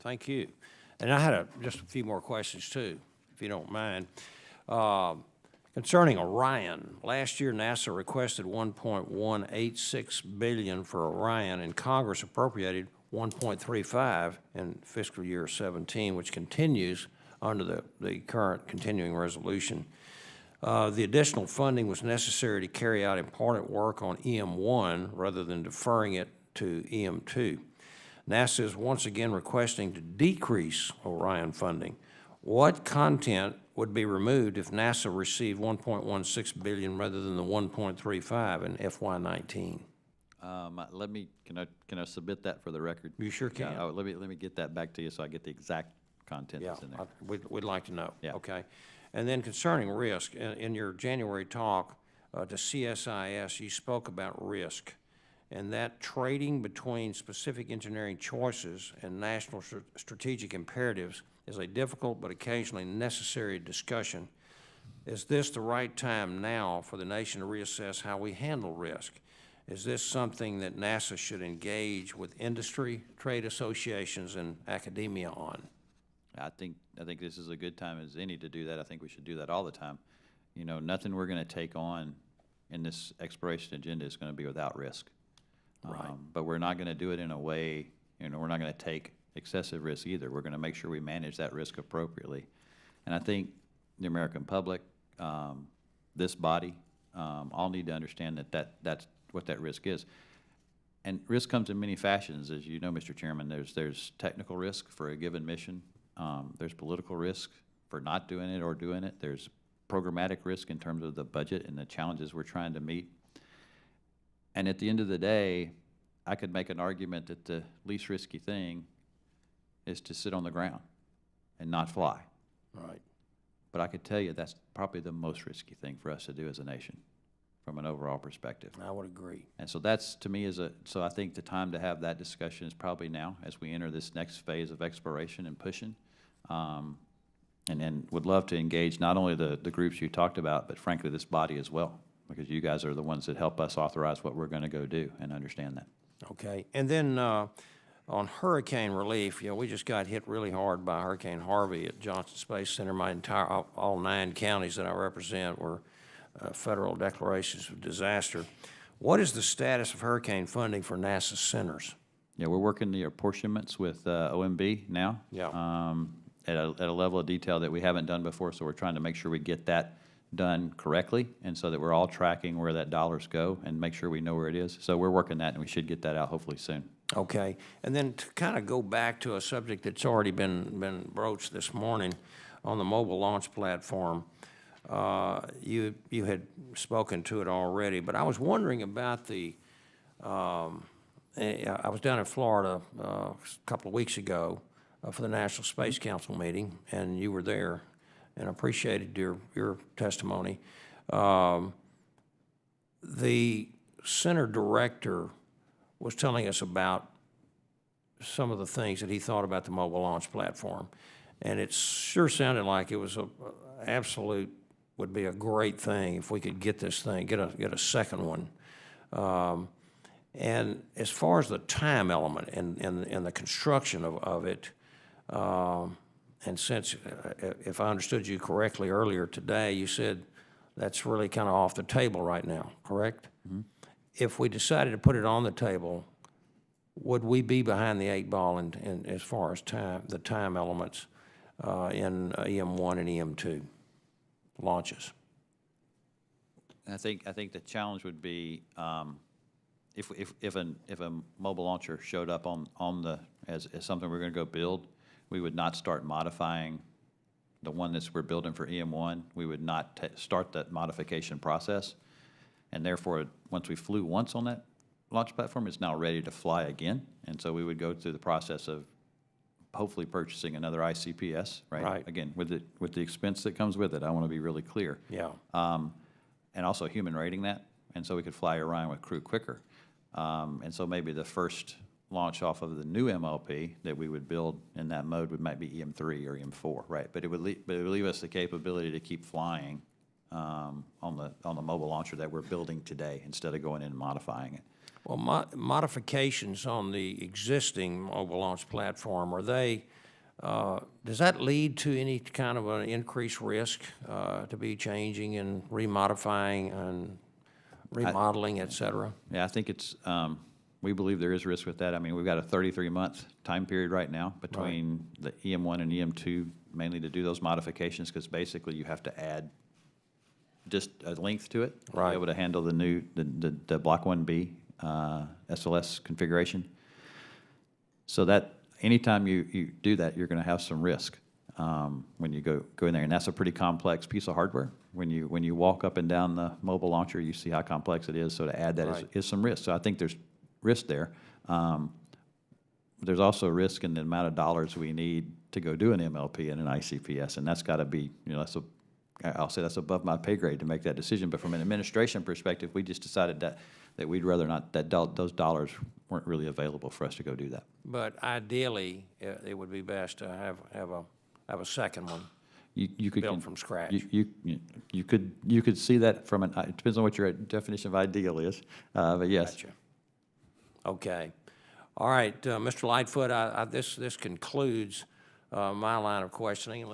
thank you. And I had just a few more questions too, if you don't mind. Concerning Orion, last year NASA requested $1.186 billion for Orion, and Congress appropriated $1.35 in fiscal year 17, which continues under the current continuing resolution. The additional funding was necessary to carry out important work on EM1 rather than deferring it to EM2. NASA is once again requesting to decrease Orion funding. What content would be removed if NASA received $1.16 billion rather than the $1.35 in FY19? Can I submit that for the record? You sure can. Yeah, let me get that back to you so I get the exact content that's in there. We'd like to know. Yeah. Okay. And then concerning risk, in your January talk to CSIS, you spoke about risk, and that trading between specific engineering choices and national strategic imperatives is a difficult but occasionally necessary discussion. Is this the right time now for the nation to reassess how we handle risk? Is this something that NASA should engage with industry, trade associations, and academia on? I think this is a good time as any to do that. I think we should do that all the time. You know, nothing we're going to take on in this exploration agenda is going to be without risk. Right. But we're not going to do it in a way, you know, we're not going to take excessive risk either. We're going to make sure we manage that risk appropriately. And I think the American public, this body, all need to understand that's what that risk is. And risk comes in many fashions, as you know, Mr. Chairman. There's technical risk for a given mission. There's political risk for not doing it or doing it. There's programmatic risk in terms of the budget and the challenges we're trying to meet. And at the end of the day, I could make an argument that the least risky thing is to sit on the ground and not fly. Right. But I could tell you that's probably the most risky thing for us to do as a nation from an overall perspective. I would agree. And so that's, to me, so I think the time to have that discussion is probably now as we enter this next phase of exploration and pushing. And then would love to engage not only the groups you talked about, but frankly this body as well, because you guys are the ones that help us authorize what we're going to go do and understand that. Okay. And then on hurricane relief, you know, we just got hit really hard by Hurricane Harvey at Johnson Space Center. All 9 counties that I represent were federal declarations of disaster. What is the status of hurricane funding for NASA centers? Yeah, we're working the apportionments with OMB now. Yeah. At a level of detail that we haven't done before, so we're trying to make sure we get that done correctly, and so that we're all tracking where that dollars go and make sure we know where it is. So we're working that, and we should get that out hopefully soon. Okay. And then to kind of go back to a subject that's already been broached this morning on the mobile launch platform, you had spoken to it already, but I was wondering about I was down in Florida a couple of weeks ago for the National Space Council meeting, and you were there, and appreciated your testimony. The center director was telling us about some of the things that he thought about the mobile launch platform, and it sure sounded like it was would be a great thing if we could get this thing, get a second one. And as far as the time element and the construction of it, and since, if I understood you correctly earlier today, you said that's really kind of off the table right now, correct? Mm-hmm. If we decided to put it on the table, would we be behind the 8 ball in as far as the time elements in EM1 and EM2 launches? I think the challenge would be if a mobile launcher showed up as something we're going to go build, we would not start modifying the one that we're building for EM1. We would not start that modification process, and therefore, once we flew once on that launch platform, it's now ready to fly again. And so we would go through the process of hopefully purchasing another ICPS, right? Right. Again, with the expense that comes with it. I want to be really clear. Yeah. And also human rating that, and so we could fly Orion with crew quicker. And so maybe the first launch off of the new MLP that we would build in that mode might be EM3 or EM4, right? But it would leave us the capability to keep flying on the mobile launcher that we're building today instead of going in and modifying it. Well, modifications on the existing mobile launch platform, are they, does that lead to any kind of an increased risk to be changing and remodifying and remodeling, et cetera? Yeah, I think it's, we believe there is risk with that. I mean, we've got a 33-month time period right now between the EM1 and EM2, mainly to do those modifications, because basically you have to add just a length to it to Right. be able to handle the new, the Block 1B SLS configuration. So that, anytime you do that, you're going to have some risk when you go in there. And that's a pretty complex piece of hardware. When you walk up and down the mobile launcher, you see how complex it is. So to add that Right. is some risk. So I think there's risk there. There's also risk in the amount of dollars we need to go do an MLP and an ICPS, and that's got to be, I'll say that's above my pay grade to make that decision. But from an administration perspective, we just decided that we'd rather not, those dollars weren't really available for us to go do that. But ideally, it would be best to have a second one You could built from scratch. You could see that from it depends on what your definition of ideal is, but yes. Gotcha. Okay. All right, Mr. Lightfoot, this concludes my line of questioning.